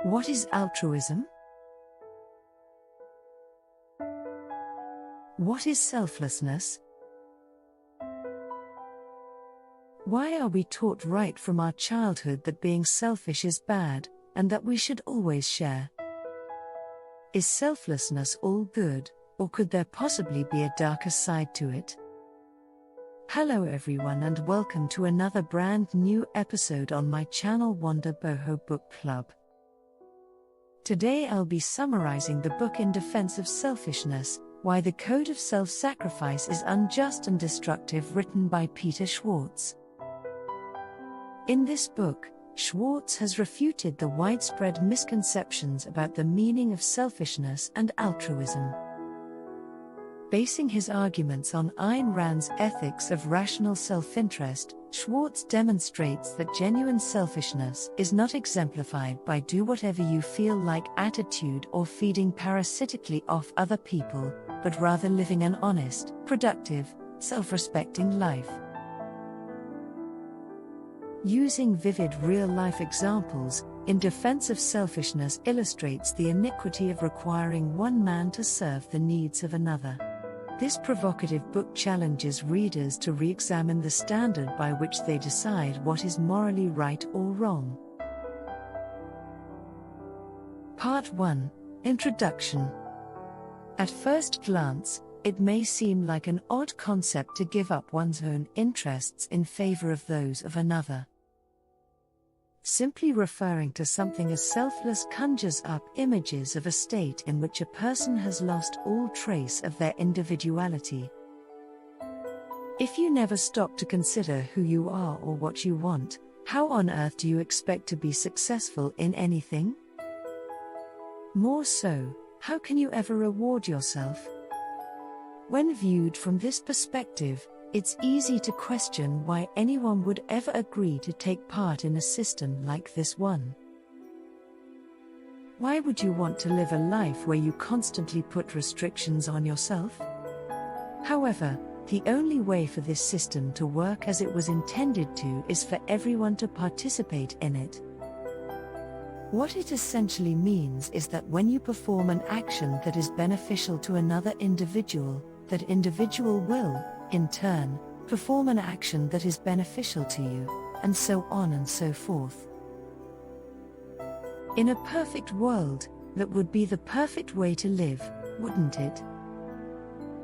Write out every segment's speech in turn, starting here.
What is altruism? What is selflessness? Why are we taught right from our childhood that being selfish is bad, and that we should always share? Is selflessness all good, or could there possibly be a darker side to it? Hello everyone and welcome to another brand new episode on my channel Wonder Boho Book Club. Today I'll be summarizing the book In Defense of Selfishness, Why the Code of Self-Sacrifice is Unjust and Destructive, written by Peter Schwartz. In this book, Schwartz has refuted the widespread misconceptions about the meaning of selfishness and altruism. Basing his arguments on Ayn Rand's ethics of rational self-interest, Schwartz demonstrates that genuine selfishness is not exemplified by do-whatever-you-feel-like attitude or feeding parasitically off other people, but rather living an honest, productive, self-respecting life. Using vivid real-life examples, In Defense of Selfishness illustrates the iniquity of requiring one man to serve the needs of another. This provocative book challenges readers to re-examine the standard by which they decide what is morally right or wrong. Part 1. Introduction. At first glance, it may seem like an odd concept to give up one's own interests in favor of those of another. Simply referring to something as selfless conjures up images of a state in which a person has lost all trace of their individuality. If you never stop to consider who you are or what you want, how on earth do you expect to be successful in anything? More so, how can you ever reward yourself? When viewed from this perspective, it's easy to question why anyone would ever agree to take part in a system like this one. Why would you want to live a life where you constantly put restrictions on yourself? However, the only way for this system to work as it was intended to is for everyone to participate in it. What it essentially means is that when you perform an action that is beneficial to another individual, that individual will, in turn, perform an action that is beneficial to you, and so on and so forth. In a perfect world, that would be the perfect way to live, wouldn't it?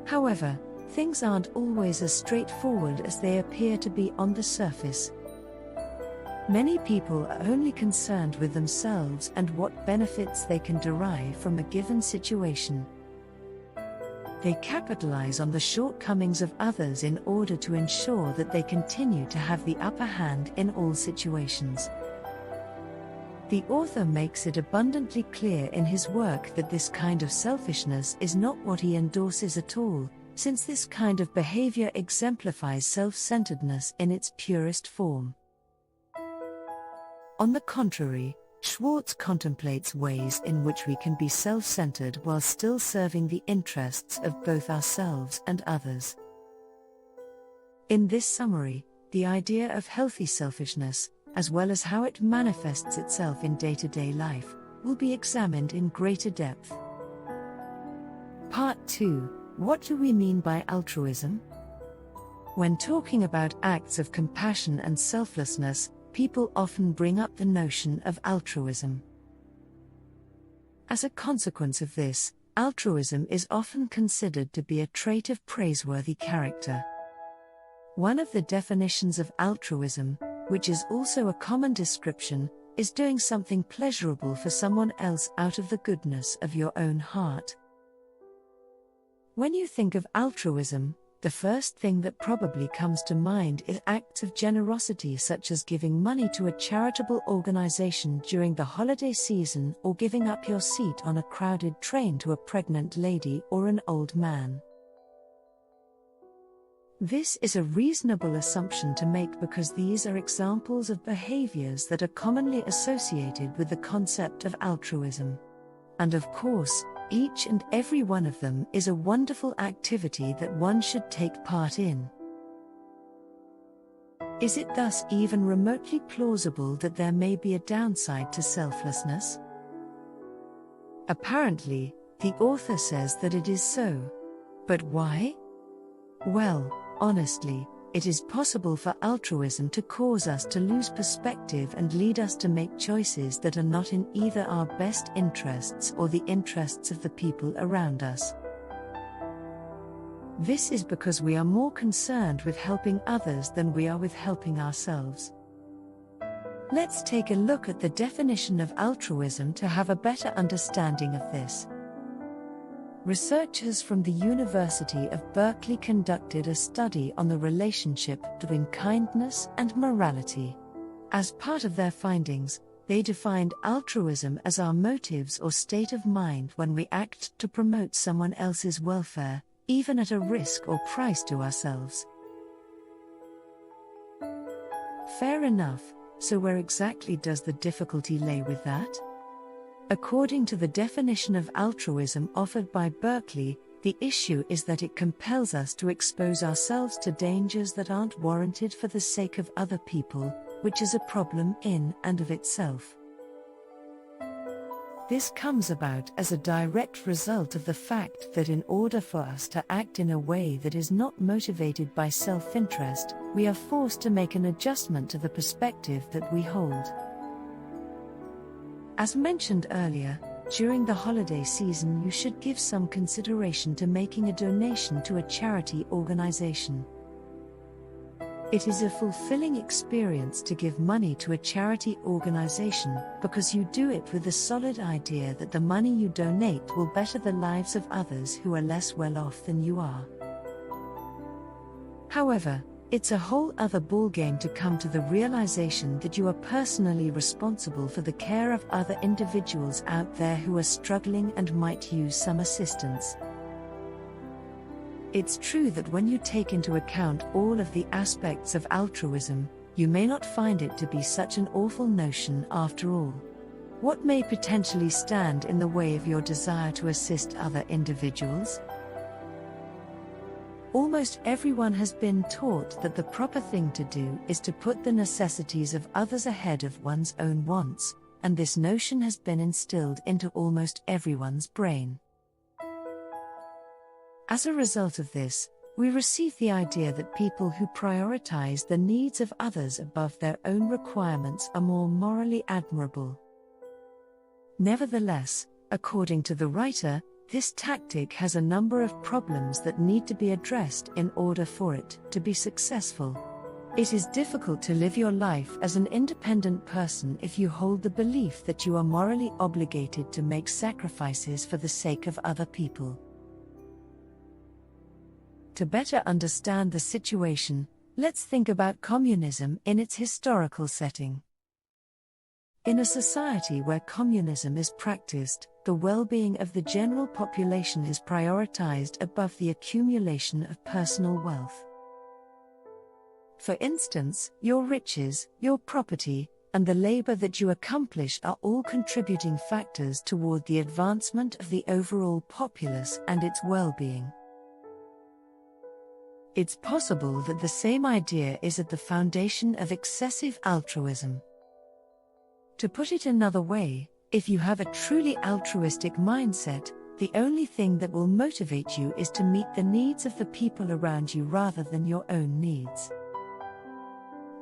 However, things aren't always as straightforward as they appear to be on the surface. Many people are only concerned with themselves and what benefits they can derive from a given situation. They capitalize on the shortcomings of others in order to ensure that they continue to have the upper hand in all situations. The author makes it abundantly clear in his work that this kind of selfishness is not what he endorses at all, since this kind of behavior exemplifies self-centeredness in its purest form. On the contrary, Schwartz contemplates ways in which we can be self-centered while still serving the interests of both ourselves and others. In this summary, the idea of healthy selfishness, as well as how it manifests itself in day-to-day life, will be examined in greater depth. Part 2. What do we mean by altruism? When talking about acts of compassion and selflessness, people often bring up the notion of altruism. As a consequence of this, altruism is often considered to be a trait of praiseworthy character. One of the definitions of altruism, which is also a common description, is doing something pleasurable for someone else out of the goodness of your own heart. When you think of altruism, the first thing that probably comes to mind is acts of generosity such as giving money to a charitable organization during the holiday season or giving up your seat on a crowded train to a pregnant lady or an old man. This is a reasonable assumption to make because these are examples of behaviors that are commonly associated with the concept of altruism. And of course, each and every one of them is a wonderful activity that one should take part in. Is it thus even remotely plausible that there may be a downside to selflessness? Apparently, the author says that it is so. But why? Well, honestly, it is possible for altruism to cause us to lose perspective and lead us to make choices that are not in either our best interests or the interests of the people around us. This is because we are more concerned with helping others than we are with helping ourselves. Let's take a look at the definition of altruism to have a better understanding of this. Researchers from the University of Berkeley conducted a study on the relationship between kindness and morality. As part of their findings, they defined altruism as our motives or state of mind when we act to promote someone else's welfare, even at a risk or price to ourselves. Fair enough, so where exactly does the difficulty lay with that? According to the definition of altruism offered by Berkeley, the issue is that it compels us to expose ourselves to dangers that aren't warranted for the sake of other people, which is a problem in and of itself. This comes about as a direct result of the fact that in order for us to act in a way that is not motivated by self-interest, we are forced to make an adjustment to the perspective that we hold. As mentioned earlier, during the holiday season you should give some consideration to making a donation to a charity organization. It is a fulfilling experience to give money to a charity organization because you do it with the solid idea that the money you donate will better the lives of others who are less well off than you are. However, it's a whole other ballgame to come to the realization that you are personally responsible for the care of other individuals out there who are struggling and might use some assistance. It's true that when you take into account all of the aspects of altruism, you may not find it to be such an awful notion after all. What may potentially stand in the way of your desire to assist other individuals? Almost everyone has been taught that the proper thing to do is to put the necessities of others ahead of one's own wants, and this notion has been instilled into almost everyone's brain. As a result of this, we receive the idea that people who prioritize the needs of others above their own requirements are more morally admirable. Nevertheless, according to the writer, this tactic has a number of problems that need to be addressed in order for it to be successful. It is difficult to live your life as an independent person if you hold the belief that you are morally obligated to make sacrifices for the sake of other people. To better understand the situation, let's think about communism in its historical setting. In a society where communism is practiced, the well-being of the general population is prioritized above the accumulation of personal wealth. For instance, your riches, your property, and the labor that you accomplish are all contributing factors toward the advancement of the overall populace and its well-being. It's possible that the same idea is at the foundation of excessive altruism. To put it another way, if you have a truly altruistic mindset, the only thing that will motivate you is to meet the needs of the people around you rather than your own needs.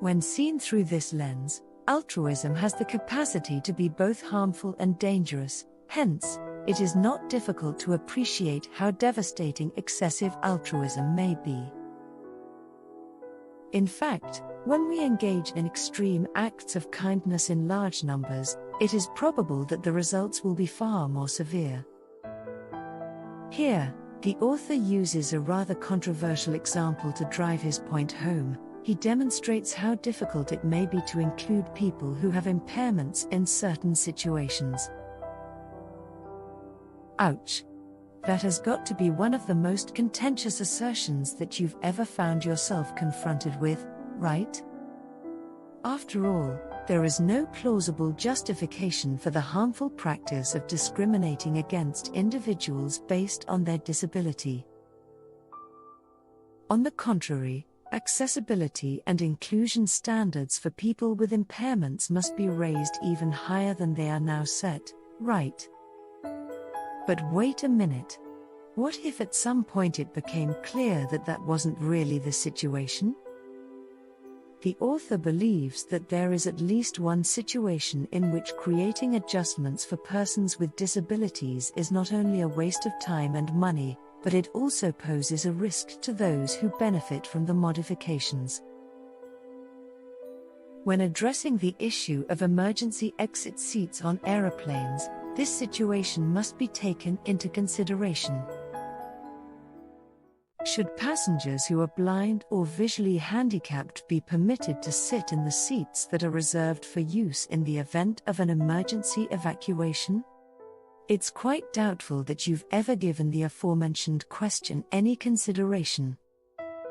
When seen through this lens, altruism has the capacity to be both harmful and dangerous, hence, it is not difficult to appreciate how devastating excessive altruism may be. In fact, when we engage in extreme acts of kindness in large numbers, it is probable that the results will be far more severe. Here, the author uses a rather controversial example to drive his point home. He demonstrates how difficult it may be to include people who have impairments in certain situations. Ouch! That has got to be one of the most contentious assertions that you've ever found yourself confronted with, right? After all, there is no plausible justification for the harmful practice of discriminating against individuals based on their disability. On the contrary, accessibility and inclusion standards for people with impairments must be raised even higher than they are now set, right? But wait a minute. What if at some point it became clear that that wasn't really the situation? The author believes that there is at least one situation in which creating adjustments for persons with disabilities is not only a waste of time and money, but it also poses a risk to those who benefit from the modifications. When addressing the issue of emergency exit seats on aeroplanes, this situation must be taken into consideration. Should passengers who are blind or visually handicapped be permitted to sit in the seats that are reserved for use in the event of an emergency evacuation? It's quite doubtful that you've ever given the aforementioned question any consideration.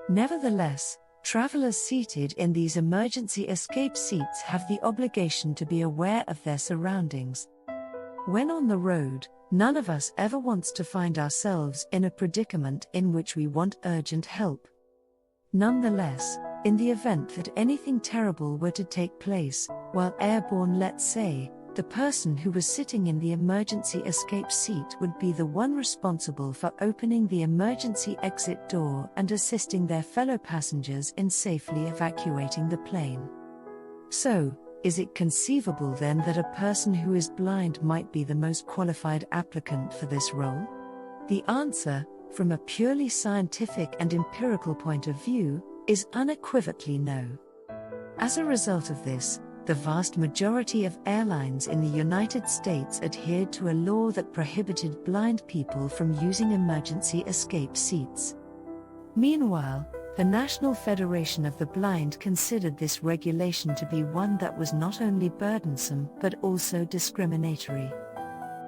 Nevertheless, travelers seated in these emergency escape seats have the obligation to be aware of their surroundings. When on the road, none of us ever wants to find ourselves in a predicament in which we want urgent help. Nonetheless, in the event that anything terrible were to take place, while airborne, let's say, the person who was sitting in the emergency escape seat would be the one responsible for opening the emergency exit door and assisting their fellow passengers in safely evacuating the plane. So, is it conceivable then that a person who is blind might be the most qualified applicant for this role? The answer, from a purely scientific and empirical point of view, is unequivocally no. As a result of this, the vast majority of airlines in the United States adhered to a law that prohibited blind people from using emergency escape seats. Meanwhile, the National Federation of the Blind considered this regulation to be one that was not only burdensome but also discriminatory.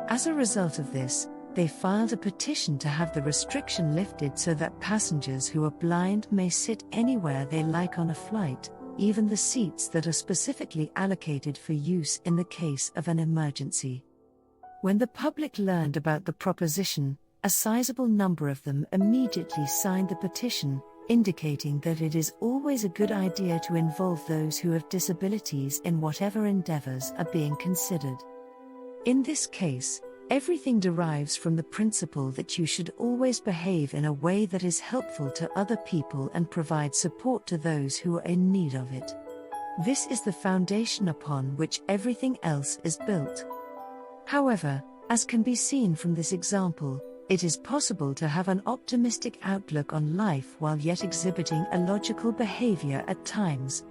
As a result of this, they filed a petition to have the restriction lifted so that passengers who are blind may sit anywhere they like on a flight, even the seats that are specifically allocated for use in the case of an emergency. When the public learned about the proposition, a sizable number of them immediately signed the petition, indicating that it is always a good idea to involve those who have disabilities in whatever endeavors are being considered. In this case, everything derives from the principle that you should always behave in a way that is helpful to other people and provide support to those who are in need of it. This is the foundation upon which everything else is built. However, as can be seen from this example, it is possible to have an optimistic outlook on life while yet exhibiting illogical behavior at times.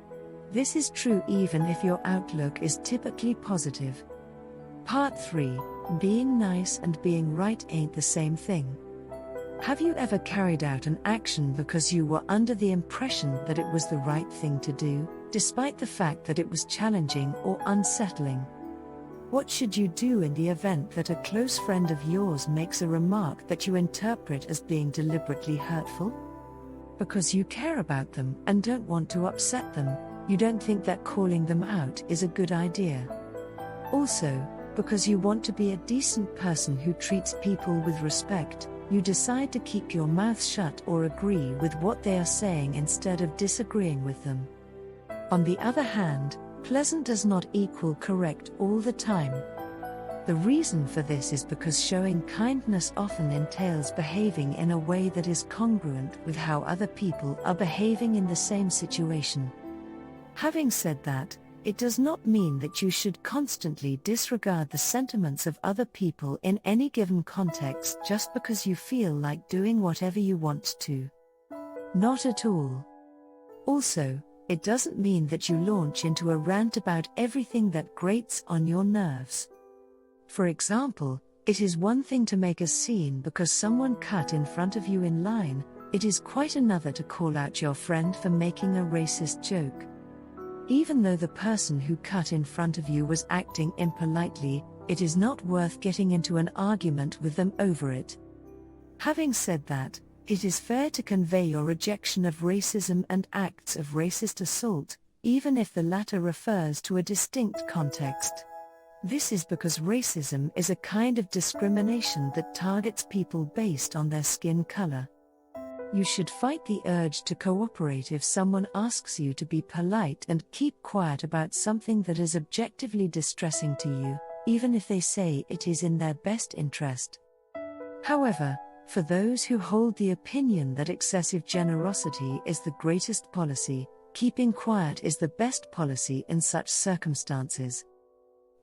This is true even if your outlook is typically positive. Part 3. Being nice and being right ain't the same thing. Have you ever carried out an action because you were under the impression that it was the right thing to do, despite the fact that it was challenging or unsettling? What should you do in the event that a close friend of yours makes a remark that you interpret as being deliberately hurtful? Because you care about them and don't want to upset them, you don't think that calling them out is a good idea. Also, because you want to be a decent person who treats people with respect, you decide to keep your mouth shut or agree with what they are saying instead of disagreeing with them. On the other hand, pleasant does not equal correct all the time. The reason for this is because showing kindness often entails behaving in a way that is congruent with how other people are behaving in the same situation. Having said that, it does not mean that you should constantly disregard the sentiments of other people in any given context just because you feel like doing whatever you want to. Not at all. Also, it doesn't mean that you launch into a rant about everything that grates on your nerves. For example, it is one thing to make a scene because someone cut in front of you in line, it is quite another to call out your friend for making a racist joke. Even though the person who cut in front of you was acting impolitely, it is not worth getting into an argument with them over it. Having said that, it is fair to convey your rejection of racism and acts of racist assault, even if the latter refers to a distinct context. This is because racism is a kind of discrimination that targets people based on their skin color. You should fight the urge to cooperate if someone asks you to be polite and keep quiet about something that is objectively distressing to you, even if they say it is in their best interest. However, for those who hold the opinion that excessive generosity is the greatest policy, keeping quiet is the best policy in such circumstances.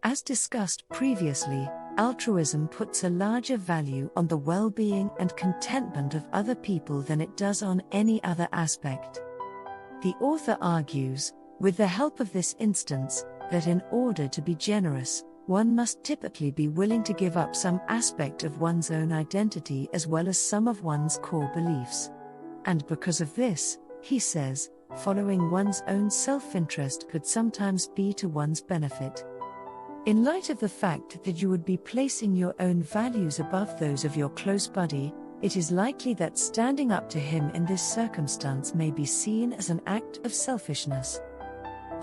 As discussed previously, altruism puts a larger value on the well-being and contentment of other people than it does on any other aspect. The author argues, with the help of this instance, that in order to be generous, one must typically be willing to give up some aspect of one's own identity as well as some of one's core beliefs. And because of this, he says, following one's own self-interest could sometimes be to one's benefit. In light of the fact that you would be placing your own values above those of your close buddy, it is likely that standing up to him in this circumstance may be seen as an act of selfishness.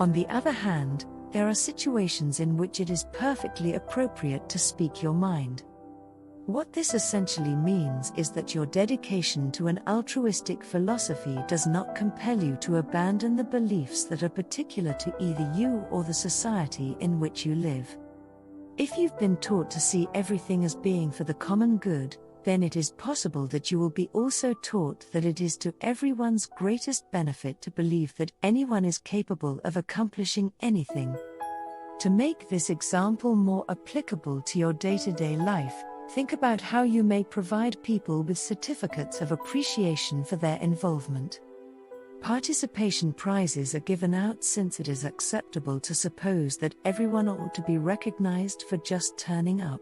On the other hand, there are situations in which it is perfectly appropriate to speak your mind. What this essentially means is that your dedication to an altruistic philosophy does not compel you to abandon the beliefs that are particular to either you or the society in which you live. If you've been taught to see everything as being for the common good, then it is possible that you will be also taught that it is to everyone's greatest benefit to believe that anyone is capable of accomplishing anything. To make this example more applicable to your day-to-day life, think about how you may provide people with certificates of appreciation for their involvement. Participation prizes are given out since it is acceptable to suppose that everyone ought to be recognized for just turning up.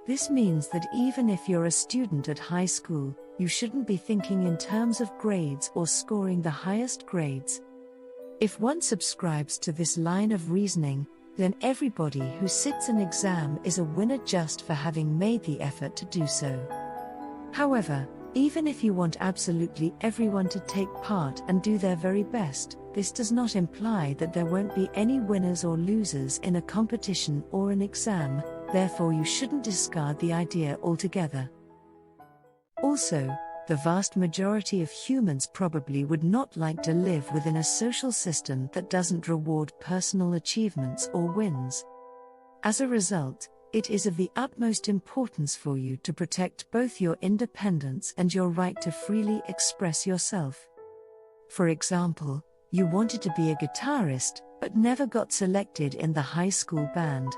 This means that even if you're a student at high school, you shouldn't be thinking in terms of grades or scoring the highest grades. If one subscribes to this line of reasoning, then everybody who sits an exam is a winner just for having made the effort to do so. However, even if you want absolutely everyone to take part and do their very best, this does not imply that there won't be any winners or losers in a competition or an exam, therefore you shouldn't discard the idea altogether. Also, the vast majority of humans probably would not like to live within a social system that doesn't reward personal achievements or wins. As a result, it is of the utmost importance for you to protect both your independence and your right to freely express yourself. For example, you wanted to be a guitarist, but never got selected in the high school band.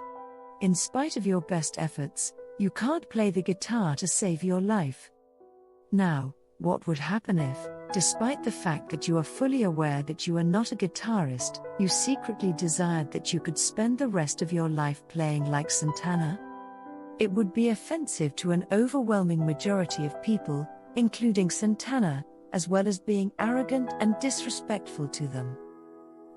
In spite of your best efforts, you can't play the guitar to save your life. Now, what would happen if, despite the fact that you are fully aware that you are not a guitarist, you secretly desired that you could spend the rest of your life playing like Santana? It would be offensive to an overwhelming majority of people, including Santana, as well as being arrogant and disrespectful to them.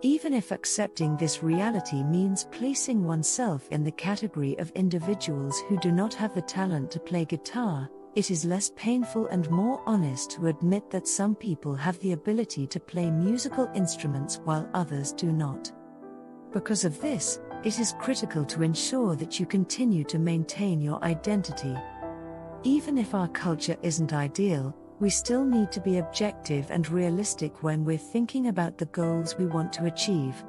Even if accepting this reality means placing oneself in the category of individuals who do not have the talent to play guitar, it is less painful and more honest to admit that some people have the ability to play musical instruments while others do not. Because of this, it is critical to ensure that you continue to maintain your identity. Even if our culture isn't ideal, we still need to be objective and realistic when we're thinking about the goals we want to achieve.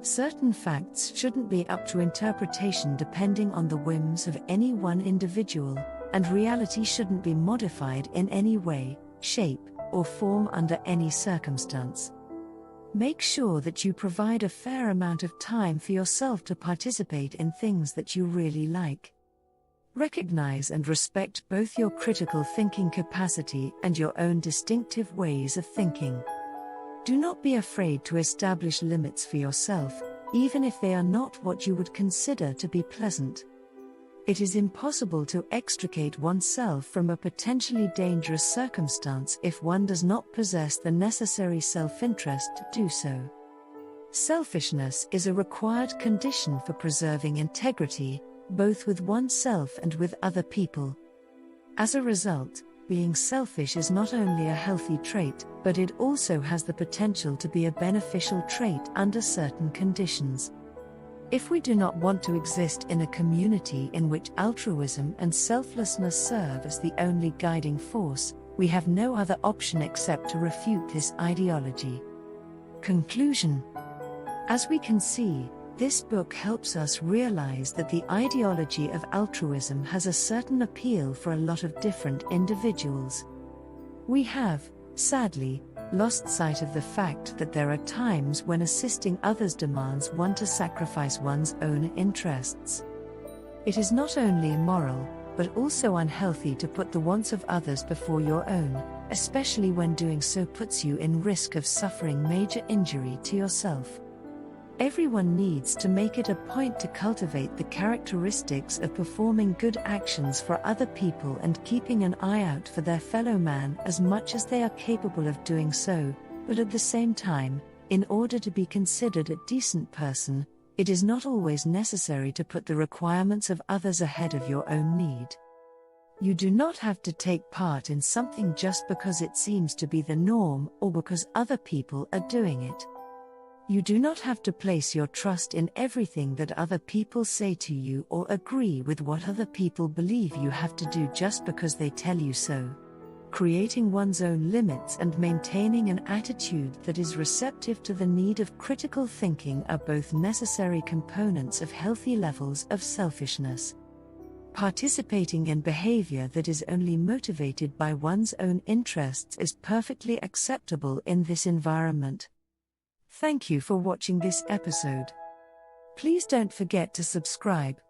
Certain facts shouldn't be up to interpretation depending on the whims of any one individual, and reality shouldn't be modified in any way, shape, or form under any circumstance. Make sure that you provide a fair amount of time for yourself to participate in things that you really like. Recognize and respect both your critical thinking capacity and your own distinctive ways of thinking. Do not be afraid to establish limits for yourself, even if they are not what you would consider to be pleasant. It is impossible to extricate oneself from a potentially dangerous circumstance if one does not possess the necessary self-interest to do so. Selfishness is a required condition for preserving integrity, both with oneself and with other people. As a result, being selfish is not only a healthy trait, but it also has the potential to be a beneficial trait under certain conditions. If we do not want to exist in a community in which altruism and selflessness serve as the only guiding force, we have no other option except to refute this ideology. Conclusion. As we can see, This book helps us realize that the ideology of altruism has a certain appeal for a lot of different individuals. We have, sadly, lost sight of the fact that there are times when assisting others demands one to sacrifice one's own interests. It is not only immoral, but also unhealthy to put the wants of others before your own, especially when doing so puts you in risk of suffering major injury to yourself. Everyone needs to make it a point to cultivate the characteristics of performing good actions for other people and keeping an eye out for their fellow man as much as they are capable of doing so, but at the same time, in order to be considered a decent person, it is not always necessary to put the requirements of others ahead of your own need. You do not have to take part in something just because it seems to be the norm or because other people are doing it. You do not have to place your trust in everything that other people say to you or agree with what other people believe you have to do just because they tell you so. Creating one's own limits and maintaining an attitude that is receptive to the need of critical thinking are both necessary components of healthy levels of selfishness. Participating in behavior that is only motivated by one's own interests is perfectly acceptable in this environment. Thank you for watching this episode. Please don't forget to subscribe.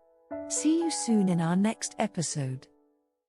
See you soon in our next episode.